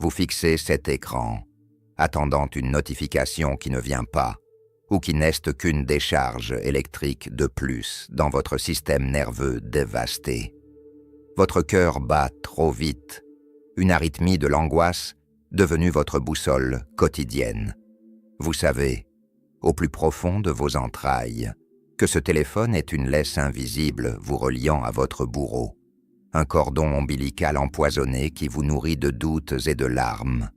Vous fixez cet écran, attendant une notification qui ne vient pas, ou qui n'est qu'une décharge électrique de plus dans votre système nerveux dévasté. Votre cœur bat trop vite, une arythmie de l'angoisse devenue votre boussole quotidienne. Vous savez, au plus profond de vos entrailles, que ce téléphone est une laisse invisible vous reliant à votre bourreau, un cordon ombilical empoisonné qui vous nourrit de doutes et de larmes.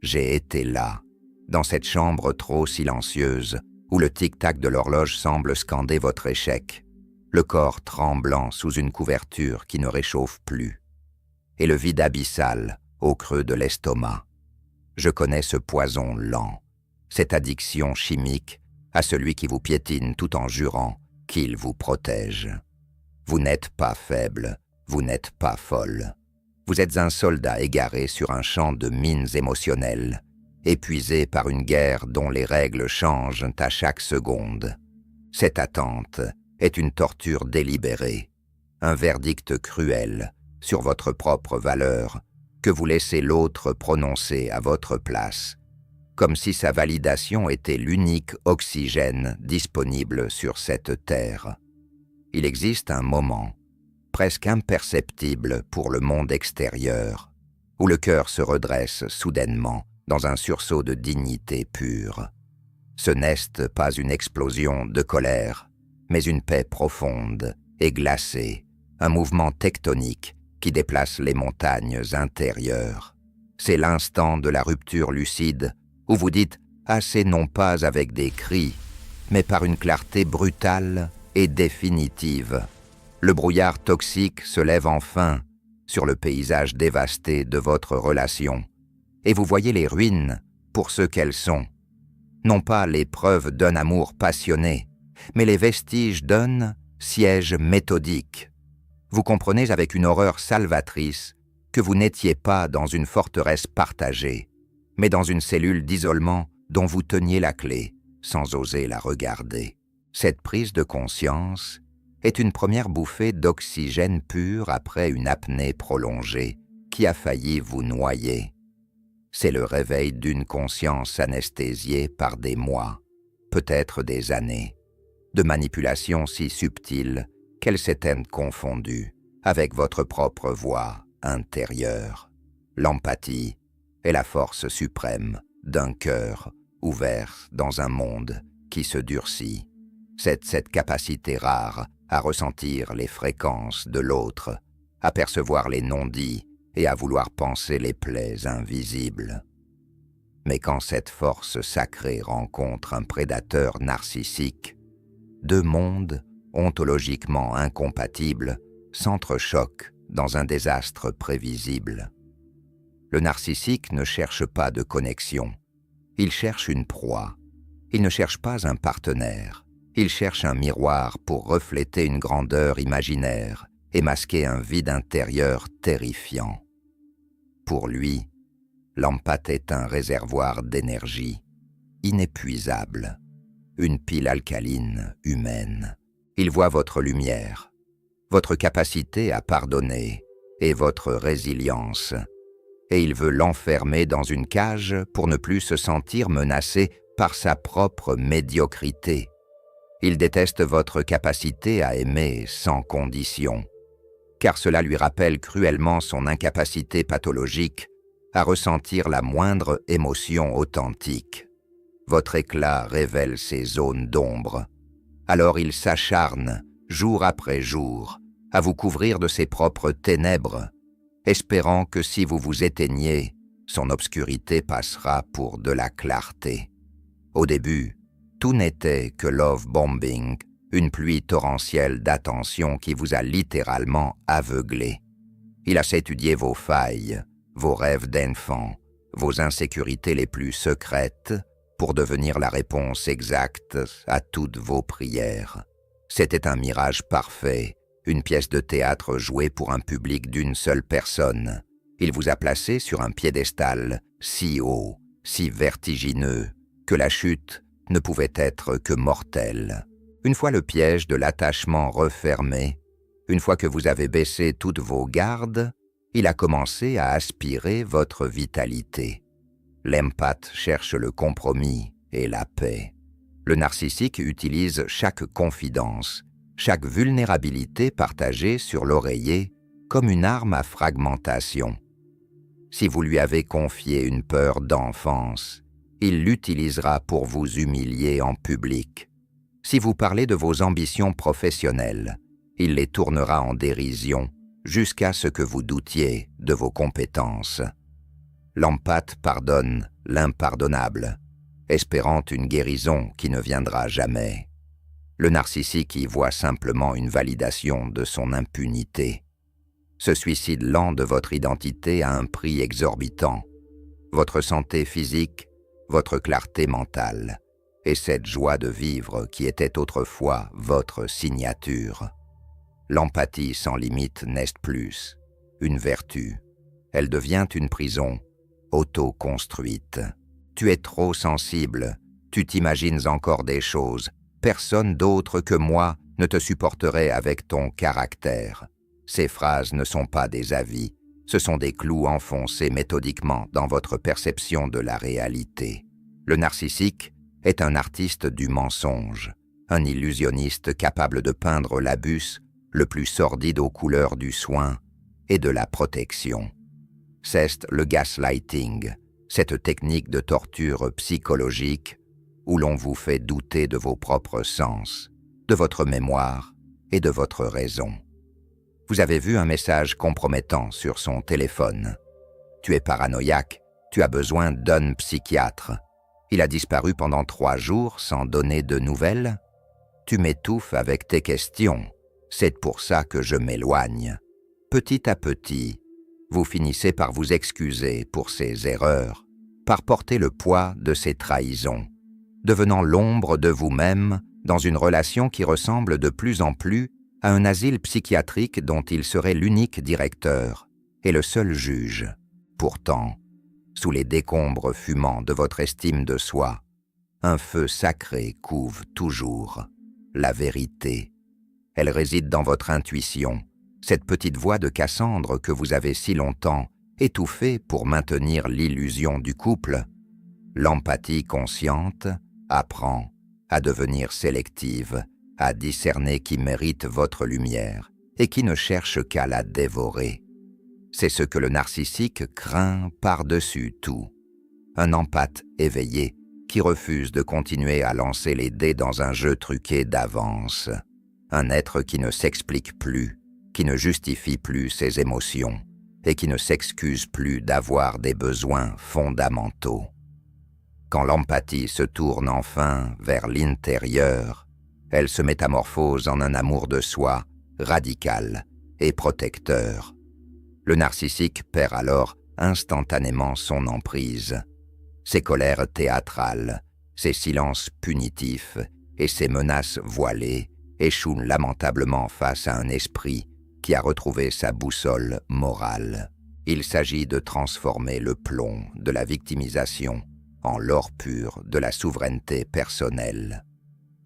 J'ai été là, dans cette chambre trop silencieuse, où le tic-tac de l'horloge semble scander votre échec, le corps tremblant sous une couverture qui ne réchauffe plus, et le vide abyssal au creux de l'estomac. Je connais ce poison lent, cette addiction chimique à celui qui vous piétine tout en jurant qu'il vous protège. Vous n'êtes pas faible, vous n'êtes pas folle. Vous êtes un soldat égaré sur un champ de mines émotionnelles, épuisé par une guerre dont les règles changent à chaque seconde. Cette attente est une torture délibérée, un verdict cruel sur votre propre valeur que vous laissez l'autre prononcer à votre place, comme si sa validation était l'unique oxygène disponible sur cette terre. Il existe un moment, presque imperceptible pour le monde extérieur, où le cœur se redresse soudainement dans un sursaut de dignité pure. Ce n'est pas une explosion de colère, mais une paix profonde et glacée, un mouvement tectonique qui déplace les montagnes intérieures. C'est l'instant de la rupture lucide où vous dites assez non pas avec des cris, mais par une clarté brutale et définitive. Le brouillard toxique se lève enfin sur le paysage dévasté de votre relation, et vous voyez les ruines pour ce qu'elles sont. Non pas les preuves d'un amour passionné, mais les vestiges d'un siège méthodique. Vous comprenez avec une horreur salvatrice que vous n'étiez pas dans une forteresse partagée, mais dans une cellule d'isolement dont vous teniez la clé sans oser la regarder. Cette prise de conscience est une première bouffée d'oxygène pur après une apnée prolongée qui a failli vous noyer. C'est le réveil d'une conscience anesthésiée par des mois, peut-être des années, de manipulations si subtiles qu'elles s'étaient confondues avec votre propre voix intérieure. L'empathie est la force suprême d'un cœur ouvert dans un monde qui se durcit. C'est cette capacité rare à ressentir les fréquences de l'autre, à percevoir les non-dits et à vouloir panser les plaies invisibles. Mais quand cette force sacrée rencontre un prédateur narcissique, deux mondes ontologiquement incompatibles s'entrechoquent dans un désastre prévisible. Le narcissique ne cherche pas de connexion, il cherche une proie. Il ne cherche pas un partenaire, il cherche un miroir pour refléter une grandeur imaginaire et masquer un vide intérieur terrifiant. Pour lui, l'empathe est un réservoir d'énergie inépuisable, une pile alcaline humaine. Il voit votre lumière, votre capacité à pardonner et votre résilience, et il veut l'enfermer dans une cage pour ne plus se sentir menacé par sa propre médiocrité. Il déteste votre capacité à aimer sans condition, car cela lui rappelle cruellement son incapacité pathologique à ressentir la moindre émotion authentique. Votre éclat révèle ses zones d'ombre. Alors il s'acharne, jour après jour, à vous couvrir de ses propres ténèbres, espérant que si vous vous éteignez, son obscurité passera pour de la clarté. Au début, tout n'était que love bombing, une pluie torrentielle d'attention qui vous a littéralement aveuglé. Il a étudié vos failles, vos rêves d'enfant, vos insécurités les plus secrètes, pour devenir la réponse exacte à toutes vos prières. C'était un mirage parfait, une pièce de théâtre jouée pour un public d'une seule personne. Il vous a placé sur un piédestal si haut, si vertigineux, que la chute ne pouvait être que mortelle. Une fois le piège de l'attachement refermé, une fois que vous avez baissé toutes vos gardes, Il a commencé à aspirer votre vitalité. L'empathe cherche le compromis et la paix. Le narcissique utilise chaque confidence, chaque vulnérabilité partagée sur l'oreiller comme une arme à fragmentation. Si vous lui avez confié une peur d'enfance, il l'utilisera pour vous humilier en public. Si vous parlez de vos ambitions professionnelles, il les tournera en dérision jusqu'à ce que vous doutiez de vos compétences. L'empathe pardonne l'impardonnable, espérant une guérison qui ne viendra jamais. Le narcissique y voit simplement une validation de son impunité. Ce suicide lent de votre identité a un prix exorbitant. Votre santé physique, votre clarté mentale, et cette joie de vivre qui était autrefois votre signature. L'empathie sans limite n'est plus une vertu. Elle devient une prison auto-construite. Tu es trop sensible, tu t'imagines encore des choses. Personne d'autre que moi ne te supporterait avec ton caractère. Ces phrases ne sont pas des avis, ce sont des clous enfoncés méthodiquement dans votre perception de la réalité. Le narcissique est un artiste du mensonge, un illusionniste capable de peindre l'abus le plus sordide aux couleurs du soin et de la protection. C'est le gaslighting, cette technique de torture psychologique où l'on vous fait douter de vos propres sens, de votre mémoire et de votre raison. Vous avez vu un message compromettant sur son téléphone. Tu es paranoïaque, tu as besoin d'un psychiatre. Il a disparu pendant 3 jours sans donner de nouvelles. Tu m'étouffes avec tes questions. C'est pour ça que je m'éloigne. Petit à petit, vous finissez par vous excuser pour ces erreurs, par porter le poids de ces trahisons, devenant l'ombre de vous-même dans une relation qui ressemble de plus en plus à un asile psychiatrique dont il serait l'unique directeur et le seul juge. Pourtant, sous les décombres fumants de votre estime de soi, un feu sacré couve toujours la vérité. Elle réside dans votre intuition, cette petite voix de Cassandre que vous avez si longtemps étouffée pour maintenir l'illusion du couple. L'empathie consciente apprend à devenir sélective, à discerner qui mérite votre lumière et qui ne cherche qu'à la dévorer. C'est ce que le narcissique craint par-dessus tout. Un empathe éveillé qui refuse de continuer à lancer les dés dans un jeu truqué d'avance. Un être qui ne s'explique plus, qui ne justifie plus ses émotions et qui ne s'excuse plus d'avoir des besoins fondamentaux. Quand l'empathie se tourne enfin vers l'intérieur, elle se métamorphose en un amour de soi radical et protecteur. Le narcissique perd alors instantanément son emprise. Ses colères théâtrales, ses silences punitifs et ses menaces voilées échouent lamentablement face à un esprit qui a retrouvé sa boussole morale. Il s'agit de transformer le plomb de la victimisation en l'or pur de la souveraineté personnelle.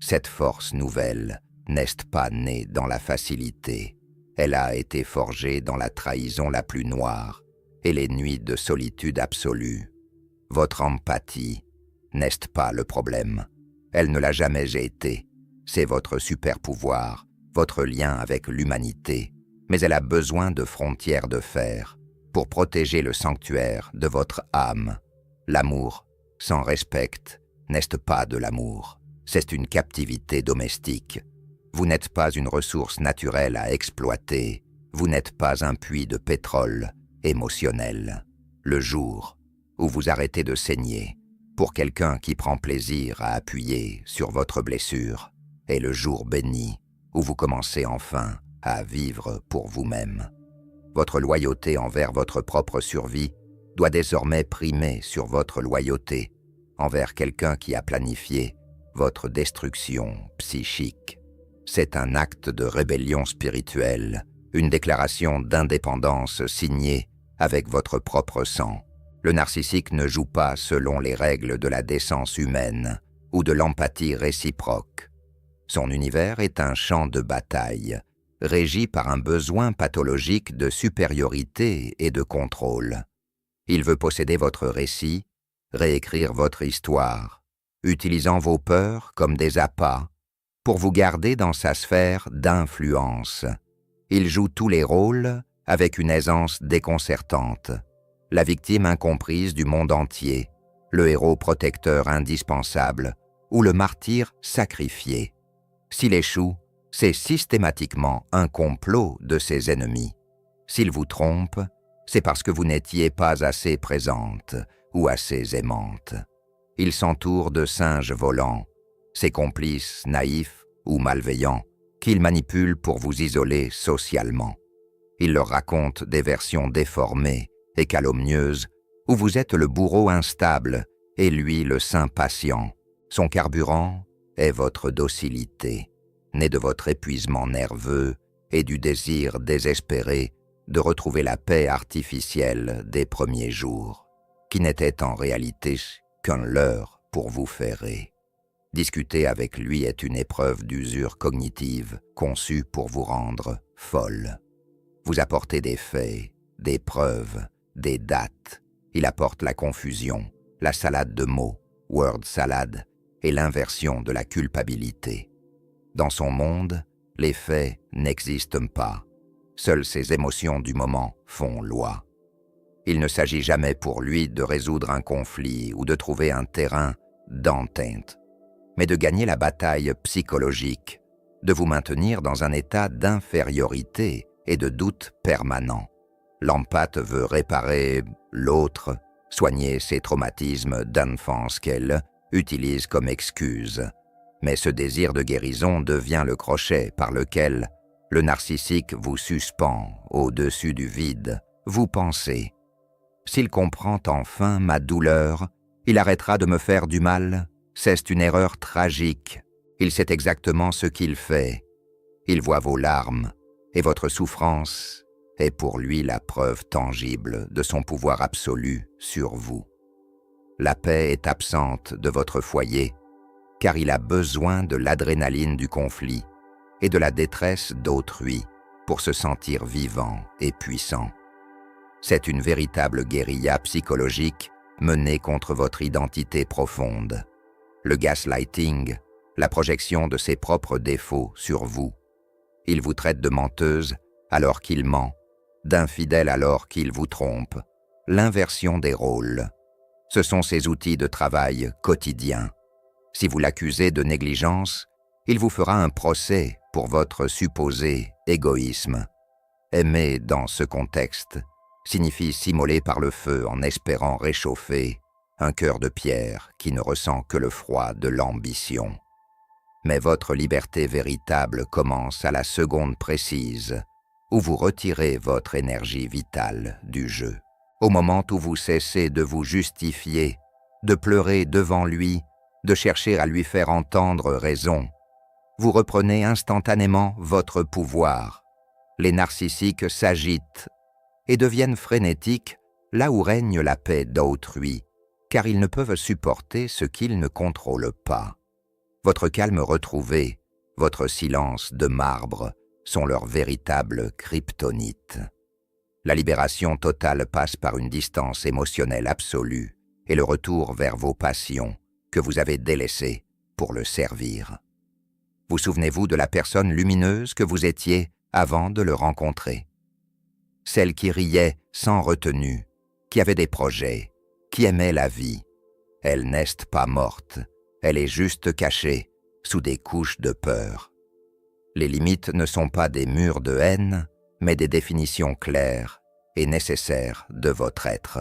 Cette force nouvelle n'est pas née dans la facilité. Elle a été forgée dans la trahison la plus noire et les nuits de solitude absolue. Votre empathie n'est pas le problème. Elle ne l'a jamais été. C'est votre super-pouvoir, votre lien avec l'humanité. Mais elle a besoin de frontières de fer pour protéger le sanctuaire de votre âme. L'amour sans respect n'est pas de l'amour. C'est une captivité domestique. Vous n'êtes pas une ressource naturelle à exploiter. Vous n'êtes pas un puits de pétrole émotionnel. Le jour où vous arrêtez de saigner pour quelqu'un qui prend plaisir à appuyer sur votre blessure est le jour béni où vous commencez enfin à vivre pour vous-même. Votre loyauté envers votre propre survie doit désormais primer sur votre loyauté envers quelqu'un qui a planifié votre destruction psychique. C'est un acte de rébellion spirituelle, une déclaration d'indépendance signée avec votre propre sang. Le narcissique ne joue pas selon les règles de la décence humaine ou de l'empathie réciproque. Son univers est un champ de bataille, régi par un besoin pathologique de supériorité et de contrôle. Il veut posséder votre récit, réécrire votre histoire, utilisant vos peurs comme des appâts, pour vous garder dans sa sphère d'influence. Il joue tous les rôles avec une aisance déconcertante. La victime incomprise du monde entier, le héros protecteur indispensable ou le martyr sacrifié. S'il échoue, c'est systématiquement un complot de ses ennemis. S'il vous trompe, c'est parce que vous n'étiez pas assez présente ou assez aimante. Il s'entoure de singes volants, ses complices naïfs ou malveillants, qu'il manipule pour vous isoler socialement. Il leur raconte des versions déformées et calomnieuses où vous êtes le bourreau instable et lui le saint patient. Son carburant est votre docilité, née de votre épuisement nerveux et du désir désespéré de retrouver la paix artificielle des premiers jours, qui n'était en réalité qu'un leurre pour vous ferrer. Discuter avec lui est une épreuve d'usure cognitive conçue pour vous rendre folle. Vous apportez des faits, des preuves, des dates. Il apporte la confusion, la salade de mots, word salad, et l'inversion de la culpabilité. Dans son monde, les faits n'existent pas. Seules ses émotions du moment font loi. Il ne s'agit jamais pour lui de résoudre un conflit ou de trouver un terrain d'entente, mais de gagner la bataille psychologique, de vous maintenir dans un état d'infériorité et de doute permanent. L'empathe veut réparer l'autre, soigner ses traumatismes d'enfance qu'elle utilise comme excuse. Mais ce désir de guérison devient le crochet par lequel le narcissique vous suspend au-dessus du vide. Vous pensez, s'il comprend enfin ma douleur, il arrêtera de me faire du mal. C'est une erreur tragique. Il sait exactement ce qu'il fait. Il voit vos larmes, et votre souffrance est pour lui la preuve tangible de son pouvoir absolu sur vous. La paix est absente de votre foyer, car il a besoin de l'adrénaline du conflit et de la détresse d'autrui pour se sentir vivant et puissant. C'est une véritable guérilla psychologique menée contre votre identité profonde. Le gaslighting, la projection de ses propres défauts sur vous. Il vous traite de menteuse alors qu'il ment, d'infidèle alors qu'il vous trompe. L'inversion des rôles. Ce sont ses outils de travail quotidiens. Si vous l'accusez de négligence, il vous fera un procès pour votre supposé égoïsme. Aimer dans ce contexte signifie s'immoler par le feu en espérant réchauffer un cœur de pierre qui ne ressent que le froid de l'ambition. Mais votre liberté véritable commence à la seconde précise, où vous retirez votre énergie vitale du jeu. Au moment où vous cessez de vous justifier, de pleurer devant lui, de chercher à lui faire entendre raison, vous reprenez instantanément votre pouvoir. Les narcissiques s'agitent et deviennent frénétiques là où règne la paix d'autrui, car ils ne peuvent supporter ce qu'ils ne contrôlent pas. Votre calme retrouvé, votre silence de marbre sont leur véritable kryptonite. La libération totale passe par une distance émotionnelle absolue et le retour vers vos passions que vous avez délaissées pour le servir. Vous souvenez-vous de la personne lumineuse que vous étiez avant de le rencontrer? Celle qui riait sans retenue, qui avait des projets, qui aimait la vie. Elle n'est pas morte, elle est juste cachée sous des couches de peur. Les limites ne sont pas des murs de haine, mais des définitions claires et nécessaires de votre être.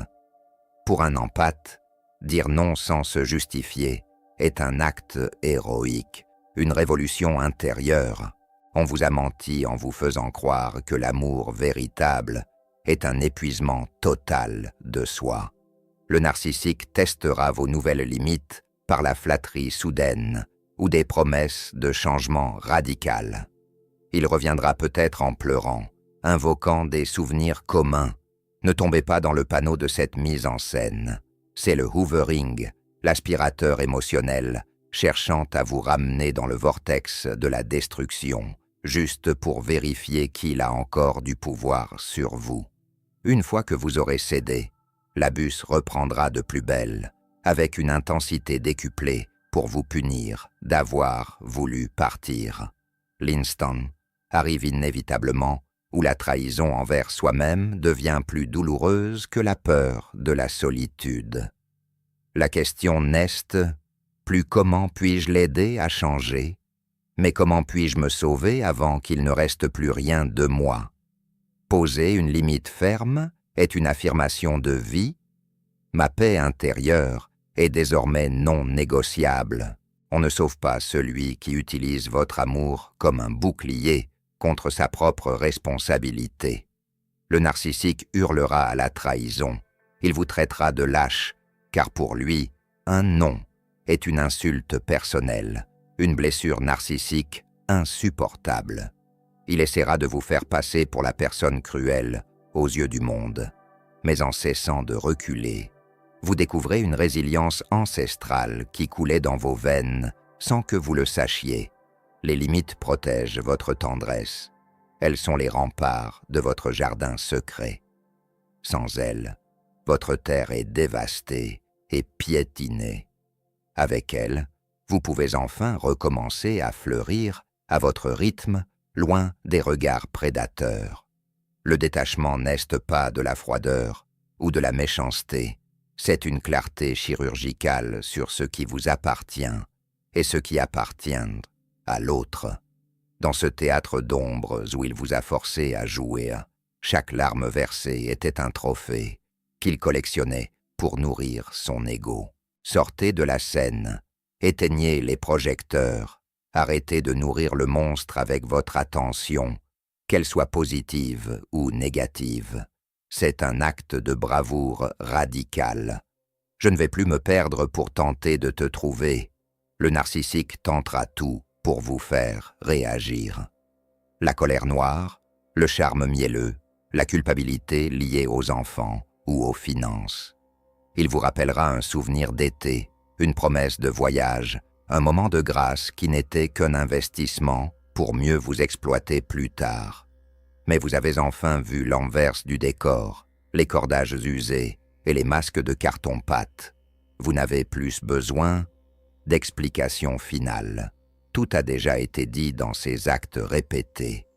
Pour un empathe, dire non sans se justifier est un acte héroïque, une révolution intérieure. On vous a menti en vous faisant croire que l'amour véritable est un épuisement total de soi. Le narcissique testera vos nouvelles limites par la flatterie soudaine ou des promesses de changement radical. Il reviendra peut-être en pleurant, invoquant des souvenirs communs. Ne tombez pas dans le panneau de cette mise en scène. C'est le hoovering, l'aspirateur émotionnel, cherchant à vous ramener dans le vortex de la destruction, juste pour vérifier qu'il a encore du pouvoir sur vous. Une fois que vous aurez cédé, la bus reprendra de plus belle, avec une intensité décuplée pour vous punir d'avoir voulu partir. L'instant arrive inévitablement où la trahison envers soi-même devient plus douloureuse que la peur de la solitude. La question n'est plus comment puis-je l'aider à changer, mais comment puis-je me sauver avant qu'il ne reste plus rien de moi. Poser une limite ferme est une affirmation de vie. Ma paix intérieure est désormais non négociable. On ne sauve pas celui qui utilise votre amour comme un bouclier contre sa propre responsabilité. Le narcissique hurlera à la trahison. Il vous traitera de lâche, car pour lui, un non est une insulte personnelle, une blessure narcissique insupportable. Il essaiera de vous faire passer pour la personne cruelle aux yeux du monde. Mais en cessant de reculer, vous découvrez une résilience ancestrale qui coulait dans vos veines sans que vous le sachiez. Les limites protègent votre tendresse. Elles sont les remparts de votre jardin secret. Sans elles, votre terre est dévastée et piétinée. Avec elles, vous pouvez enfin recommencer à fleurir à votre rythme, loin des regards prédateurs. Le détachement n'est pas de la froideur ou de la méchanceté, c'est une clarté chirurgicale sur ce qui vous appartient et ce qui appartient à l'autre. Dans ce théâtre d'ombres où il vous a forcé à jouer, chaque larme versée était un trophée qu'il collectionnait pour nourrir son ego. Sortez de la scène, éteignez les projecteurs, arrêtez de nourrir le monstre avec votre attention, qu'elle soit positive ou négative. C'est un acte de bravoure radical. Je ne vais plus me perdre pour tenter de te trouver. Le narcissique tentera tout pour vous faire réagir. La colère noire, le charme mielleux, la culpabilité liée aux enfants ou aux finances. Il vous rappellera un souvenir d'été, une promesse de voyage, un moment de grâce qui n'était qu'un investissement pour mieux vous exploiter plus tard. Mais vous avez enfin vu l'envers du décor, les cordages usés et les masques de carton-pâte. Vous n'avez plus besoin d'explications finales. Tout a déjà été dit dans ces actes répétés.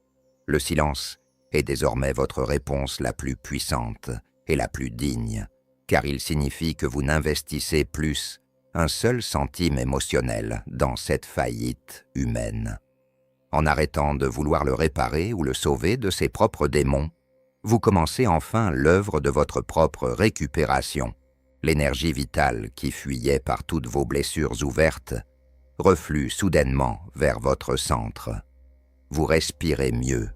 Le silence est désormais votre réponse la plus puissante et la plus digne, car il signifie que vous n'investissez plus un seul centime émotionnel dans cette faillite humaine. En arrêtant de vouloir le réparer ou le sauver de ses propres démons, vous commencez enfin l'œuvre de votre propre récupération. L'énergie vitale qui fuyait par toutes vos blessures ouvertes reflue soudainement vers votre centre. Vous respirez mieux,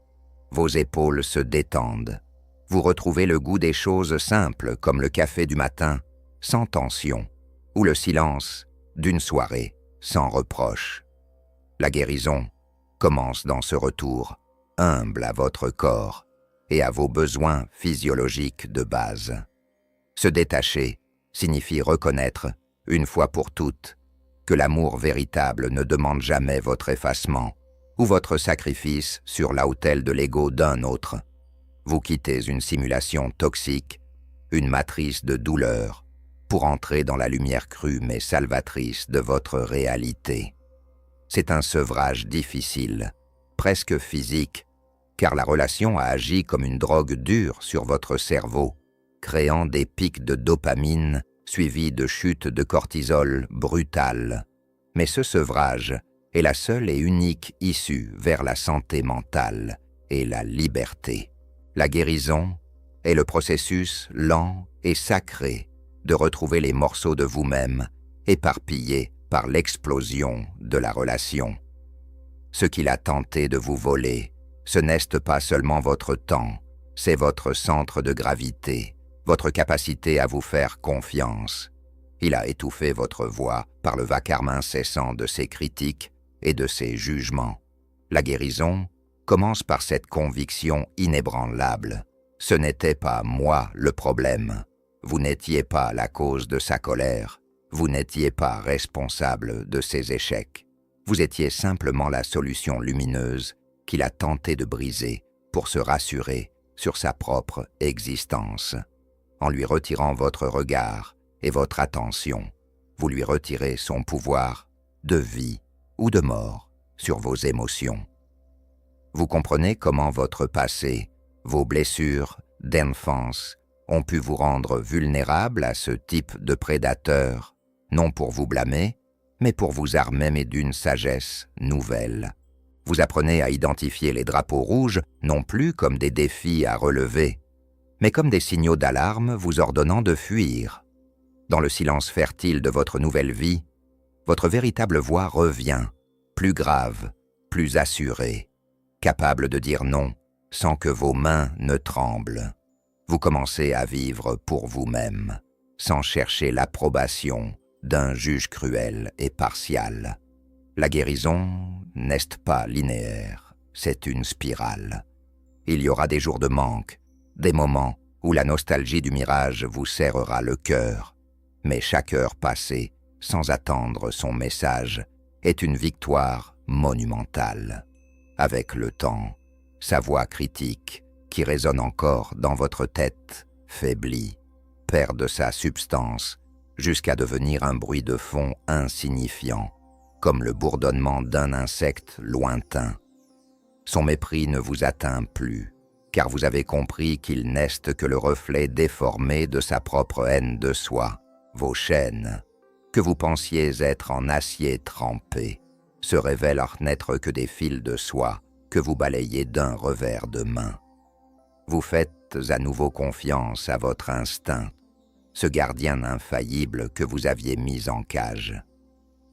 vos épaules se détendent, vous retrouvez le goût des choses simples comme le café du matin, sans tension, ou le silence d'une soirée sans reproche. La guérison commence dans ce retour, humble à votre corps et à vos besoins physiologiques de base. Se détacher signifie reconnaître, une fois pour toutes, que l'amour véritable ne demande jamais votre effacement ou votre sacrifice sur l'autel de l'ego d'un autre. Vous quittez une simulation toxique, une matrice de douleur, pour entrer dans la lumière crue mais salvatrice de votre réalité. C'est un sevrage difficile, presque physique, car la relation a agi comme une drogue dure sur votre cerveau, créant des pics de dopamine suivis de chutes de cortisol brutales. Mais ce sevrage est la seule et unique issue vers la santé mentale et la liberté. La guérison est le processus lent et sacré de retrouver les morceaux de vous-même éparpillés par l'explosion de la relation. Ce qu'il a tenté de vous voler, ce n'est pas seulement votre temps, c'est votre centre de gravité, votre capacité à vous faire confiance. Il a étouffé votre voix par le vacarme incessant de ses critiques et de ses jugements. La guérison commence par cette conviction inébranlable. Ce n'était pas moi le problème. Vous n'étiez pas la cause de sa colère. Vous n'étiez pas responsable de ses échecs. Vous étiez simplement la solution lumineuse qu'il a tenté de briser pour se rassurer sur sa propre existence. En lui retirant votre regard et votre attention, vous lui retirez son pouvoir de vie ou de mort sur vos émotions. Vous comprenez comment votre passé, vos blessures d'enfance ont pu vous rendre vulnérable à ce type de prédateur, non pour vous blâmer, mais pour vous armer d'une sagesse nouvelle. Vous apprenez à identifier les drapeaux rouges non plus comme des défis à relever, mais comme des signaux d'alarme vous ordonnant de fuir. Dans le silence fertile de votre nouvelle vie, votre véritable voix revient, plus grave, plus assurée, capable de dire non sans que vos mains ne tremblent. Vous commencez à vivre pour vous-même, sans chercher l'approbation d'un juge cruel et partial. La guérison n'est pas linéaire, c'est une spirale. Il y aura des jours de manque, des moments où la nostalgie du mirage vous serrera le cœur, mais chaque heure passée, sans attendre son message, est une victoire monumentale. Avec le temps, sa voix critique, qui résonne encore dans votre tête, faiblit, perd de sa substance, jusqu'à devenir un bruit de fond insignifiant, comme le bourdonnement d'un insecte lointain. Son mépris ne vous atteint plus, car vous avez compris qu'il n'est que le reflet déformé de sa propre haine de soi. Vos chaînes, que vous pensiez être en acier trempé, se révèlent n'être que des fils de soie que vous balayez d'un revers de main. Vous faites à nouveau confiance à votre instinct, ce gardien infaillible que vous aviez mis en cage.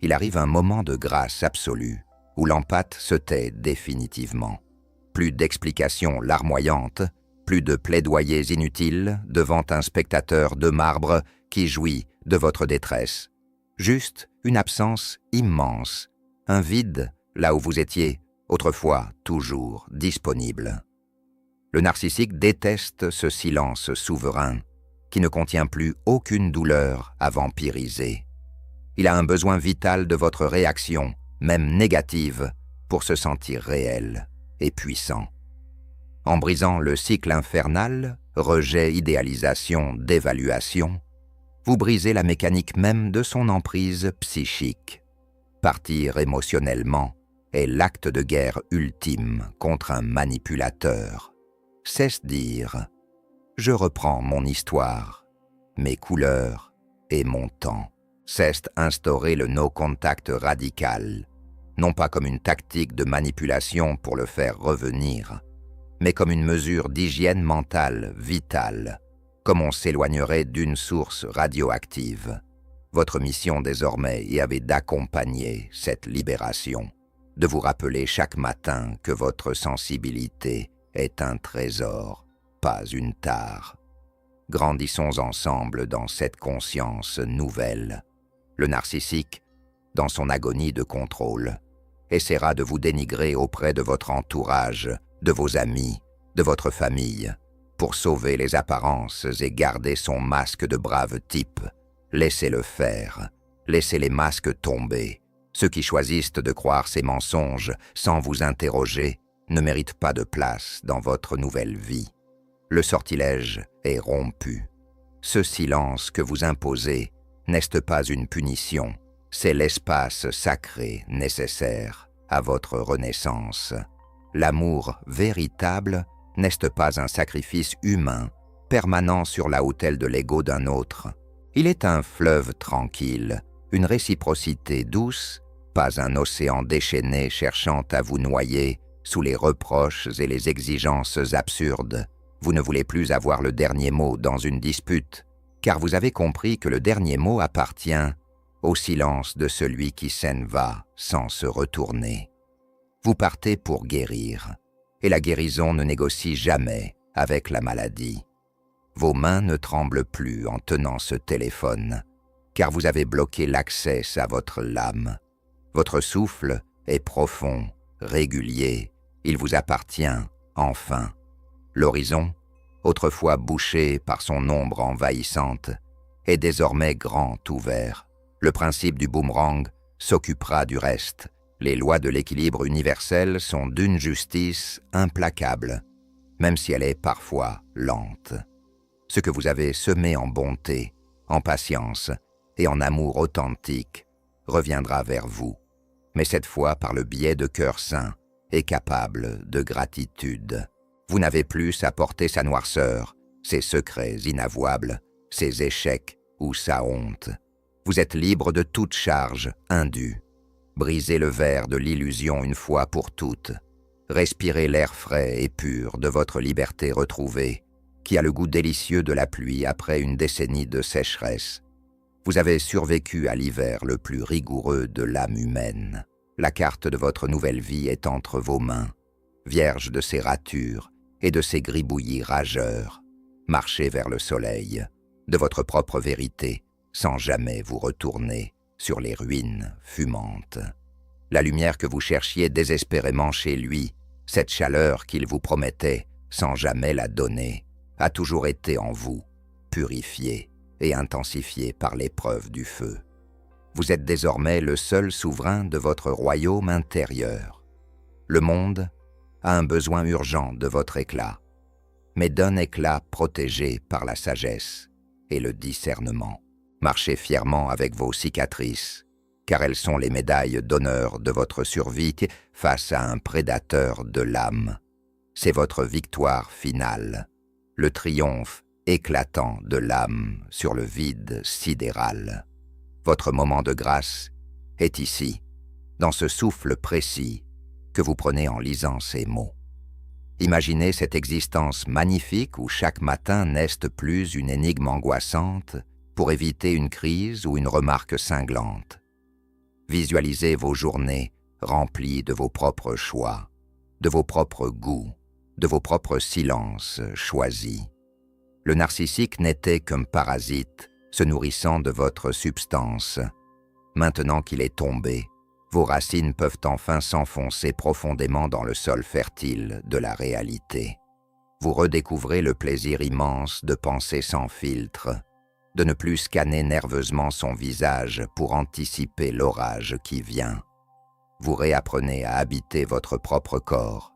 Il arrive un moment de grâce absolue, où l'empate se tait définitivement. Plus d'explications larmoyantes, plus de plaidoyers inutiles devant un spectateur de marbre qui jouit de votre détresse. Juste une absence immense, un vide là où vous étiez, autrefois toujours disponible. Le narcissique déteste ce silence souverain qui ne contient plus aucune douleur à vampiriser. Il a un besoin vital de votre réaction, même négative, pour se sentir réel et puissant. En brisant le cycle infernal, rejet, idéalisation, dévaluation, vous brisez la mécanique même de son emprise psychique. Partir émotionnellement est l'acte de guerre ultime contre un manipulateur. C'est dire « Je reprends mon histoire, mes couleurs et mon temps ». C'est instaurer le no-contact radical, non pas comme une tactique de manipulation pour le faire revenir, mais comme une mesure d'hygiène mentale vitale, comme on s'éloignerait d'une source radioactive. Votre mission désormais y avait d'accompagner cette libération, de vous rappeler chaque matin que votre sensibilité est un trésor, pas une tare. Grandissons ensemble dans cette conscience nouvelle. Le narcissique, dans son agonie de contrôle, essaiera de vous dénigrer auprès de votre entourage, de vos amis, de votre famille, pour sauver les apparences et garder son masque de brave type. Laissez-le faire, laissez les masques tomber. Ceux qui choisissent de croire ces mensonges sans vous interroger ne méritent pas de place dans votre nouvelle vie. Le sortilège est rompu. Ce silence que vous imposez n'est pas une punition, c'est l'espace sacré nécessaire à votre renaissance. L'amour véritable n'est pas un sacrifice humain permanent sur l'autel de l'ego d'un autre. Il est un fleuve tranquille, une réciprocité douce, pas un océan déchaîné cherchant à vous noyer sous les reproches et les exigences absurdes. Vous ne voulez plus avoir le dernier mot dans une dispute, car vous avez compris que le dernier mot appartient au silence de celui qui s'en va sans se retourner. Vous partez pour guérir, et la guérison ne négocie jamais avec la maladie. Vos mains ne tremblent plus en tenant ce téléphone, car vous avez bloqué l'accès à votre lame. Votre souffle est profond, régulier, il vous appartient, enfin. L'horizon, autrefois bouché par son ombre envahissante, est désormais grand ouvert. Le principe du boomerang s'occupera du reste, Les lois de l'équilibre universel sont d'une justice implacable, même si elle est parfois lente. Ce que vous avez semé en bonté, en patience et en amour authentique reviendra vers vous, mais cette fois par le biais de cœurs saints et capables de gratitude. Vous n'avez plus à porter sa noirceur, ses secrets inavouables, ses échecs ou sa honte. Vous êtes libre de toute charge indue. Brisez le verre de l'illusion une fois pour toutes. Respirez l'air frais et pur de votre liberté retrouvée, qui a le goût délicieux de la pluie après une décennie de sécheresse. Vous avez survécu à l'hiver le plus rigoureux de l'âme humaine. La carte de votre nouvelle vie est entre vos mains, vierge de ses ratures et de ses gribouillis rageurs. Marchez vers le soleil, de votre propre vérité, sans jamais vous retourner sur les ruines fumantes. La lumière que vous cherchiez désespérément chez lui, cette chaleur qu'il vous promettait sans jamais la donner, a toujours été en vous, purifiée et intensifiée par l'épreuve du feu. Vous êtes désormais le seul souverain de votre royaume intérieur. Le monde a un besoin urgent de votre éclat, mais d'un éclat protégé par la sagesse et le discernement. Marchez fièrement avec vos cicatrices, car elles sont les médailles d'honneur de votre survie face à un prédateur de l'âme. C'est votre victoire finale, le triomphe éclatant de l'âme sur le vide sidéral. Votre moment de grâce est ici, dans ce souffle précis que vous prenez en lisant ces mots. Imaginez cette existence magnifique où chaque matin n'est plus une énigme angoissante pour éviter une crise ou une remarque cinglante. Visualisez vos journées remplies de vos propres choix, de vos propres goûts, de vos propres silences choisis. Le narcissique n'était qu'un parasite se nourrissant de votre substance. Maintenant qu'il est tombé, vos racines peuvent enfin s'enfoncer profondément dans le sol fertile de la réalité. Vous redécouvrez le plaisir immense de penser sans filtre, de ne plus scanner nerveusement son visage pour anticiper l'orage qui vient. Vous réapprenez à habiter votre propre corps,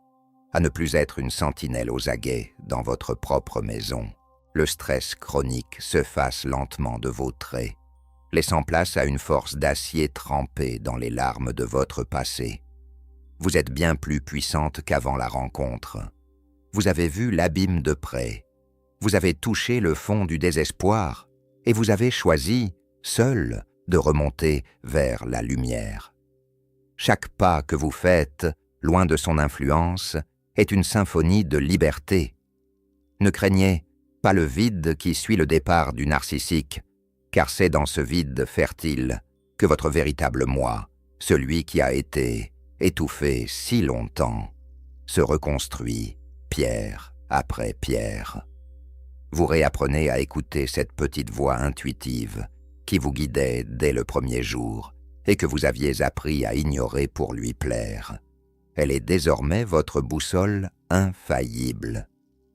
à ne plus être une sentinelle aux aguets dans votre propre maison. Le stress chronique s'efface lentement de vos traits, laissant place à une force d'acier trempée dans les larmes de votre passé. Vous êtes bien plus puissante qu'avant la rencontre. Vous avez vu l'abîme de près. Vous avez touché le fond du désespoir et vous avez choisi, seul, de remonter vers la lumière. Chaque pas que vous faites, loin de son influence, est une symphonie de liberté. Ne craignez pas le vide qui suit le départ du narcissique, car c'est dans ce vide fertile que votre véritable moi, celui qui a été étouffé si longtemps, se reconstruit pierre après pierre. Vous réapprenez à écouter cette petite voix intuitive qui vous guidait dès le premier jour et que vous aviez appris à ignorer pour lui plaire. Elle est désormais votre boussole infaillible.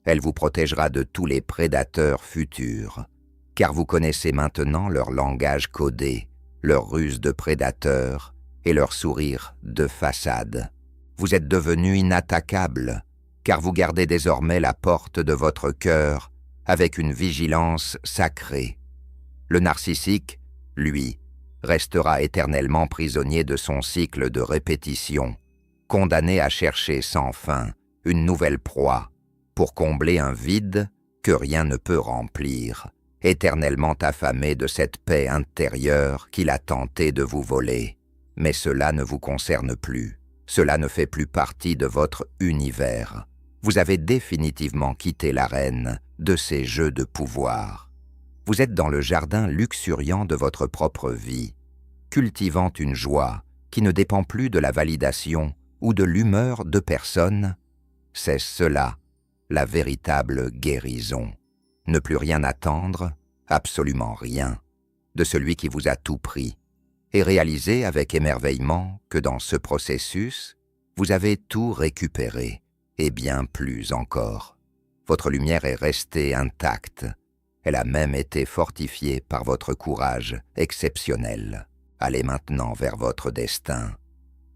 Elle vous protégera de tous les prédateurs futurs, car vous connaissez maintenant leur langage codé, leurs ruses de prédateurs et leur sourire de façade. Vous êtes devenu inattaquable, car vous gardez désormais la porte de votre cœur avec une vigilance sacrée. Le narcissique, lui, restera éternellement prisonnier de son cycle de répétition, condamné à chercher sans fin une nouvelle proie pour combler un vide que rien ne peut remplir, éternellement affamé de cette paix intérieure qu'il a tenté de vous voler. Mais cela ne vous concerne plus, cela ne fait plus partie de votre univers. Vous avez définitivement quitté l'arène de ces jeux de pouvoir. Vous êtes dans le jardin luxuriant de votre propre vie, cultivant une joie qui ne dépend plus de la validation ou de l'humeur de personne. C'est cela, la véritable guérison. Ne plus rien attendre, absolument rien, de celui qui vous a tout pris, et réaliser avec émerveillement que dans ce processus, vous avez tout récupéré, et bien plus encore. Votre lumière est restée intacte, elle a même été fortifiée par votre courage exceptionnel. Allez maintenant vers votre destin.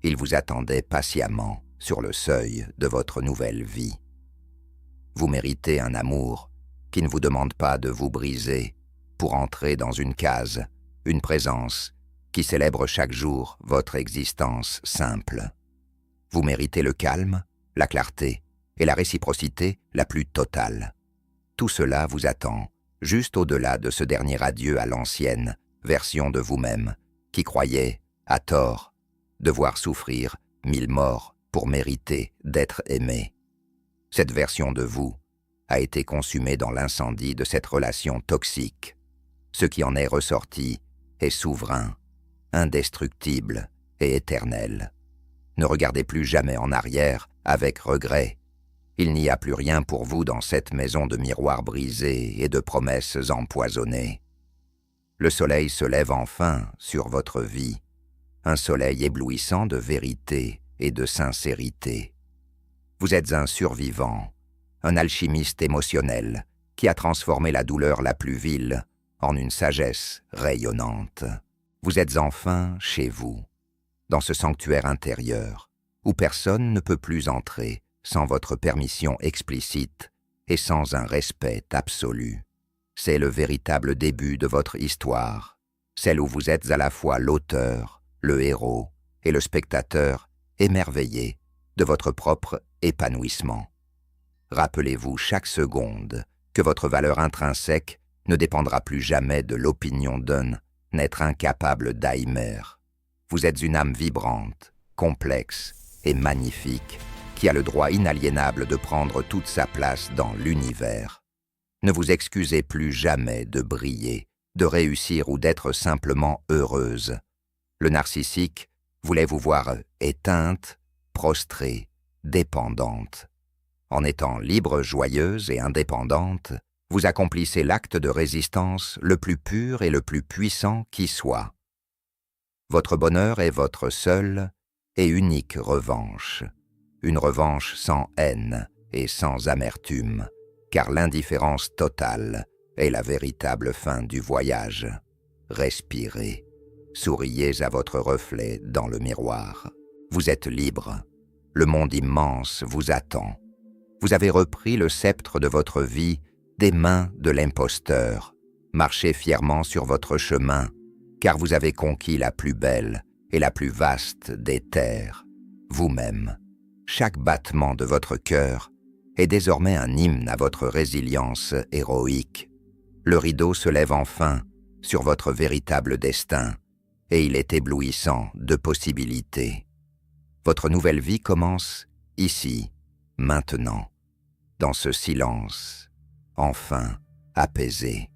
Il vous attendait patiemment sur le seuil de votre nouvelle vie. Vous méritez un amour qui ne vous demande pas de vous briser pour entrer dans une case, une présence qui célèbre chaque jour votre existence simple. Vous méritez le calme, la clarté et la réciprocité la plus totale. Tout cela vous attend, juste au-delà de ce dernier adieu à l'ancienne version de vous-même, qui croyait, à tort, devoir souffrir 1000 morts pour mériter d'être aimé. Cette version de vous a été consumée dans l'incendie de cette relation toxique. Ce qui en est ressorti est souverain, indestructible et éternel. Ne regardez plus jamais en arrière avec regret. Il n'y a plus rien pour vous dans cette maison de miroirs brisés et de promesses empoisonnées. Le soleil se lève enfin sur votre vie, un soleil éblouissant de vérité et de sincérité. Vous êtes un survivant, un alchimiste émotionnel qui a transformé la douleur la plus vile en une sagesse rayonnante. Vous êtes enfin chez vous, dans ce sanctuaire intérieur, où personne ne peut plus entrer sans votre permission explicite et sans un respect absolu. C'est le véritable début de votre histoire, celle où vous êtes à la fois l'auteur, le héros et le spectateur émerveillé de votre propre épanouissement. Rappelez-vous chaque seconde que votre valeur intrinsèque ne dépendra plus jamais de l'opinion d'un être incapable d'Aimer. Vous êtes une âme vibrante, complexe et magnifique, qui a le droit inaliénable de prendre toute sa place dans l'univers. Ne vous excusez plus jamais de briller, de réussir ou d'être simplement heureuse. Le narcissique voulait vous voir éteinte, prostrée, dépendante. En étant libre, joyeuse et indépendante, vous accomplissez l'acte de résistance le plus pur et le plus puissant qui soit. Votre bonheur est votre seule et unique revanche. Une revanche sans haine et sans amertume, car l'indifférence totale est la véritable fin du voyage. Respirez, souriez à votre reflet dans le miroir. Vous êtes libre, le monde immense vous attend. Vous avez repris le sceptre de votre vie des mains de l'imposteur. Marchez fièrement sur votre chemin, car vous avez conquis la plus belle et la plus vaste des terres, vous-même. Chaque battement de votre cœur est désormais un hymne à votre résilience héroïque. Le rideau se lève enfin sur votre véritable destin, et il est éblouissant de possibilités. Votre nouvelle vie commence ici, maintenant, dans ce silence, enfin apaisé.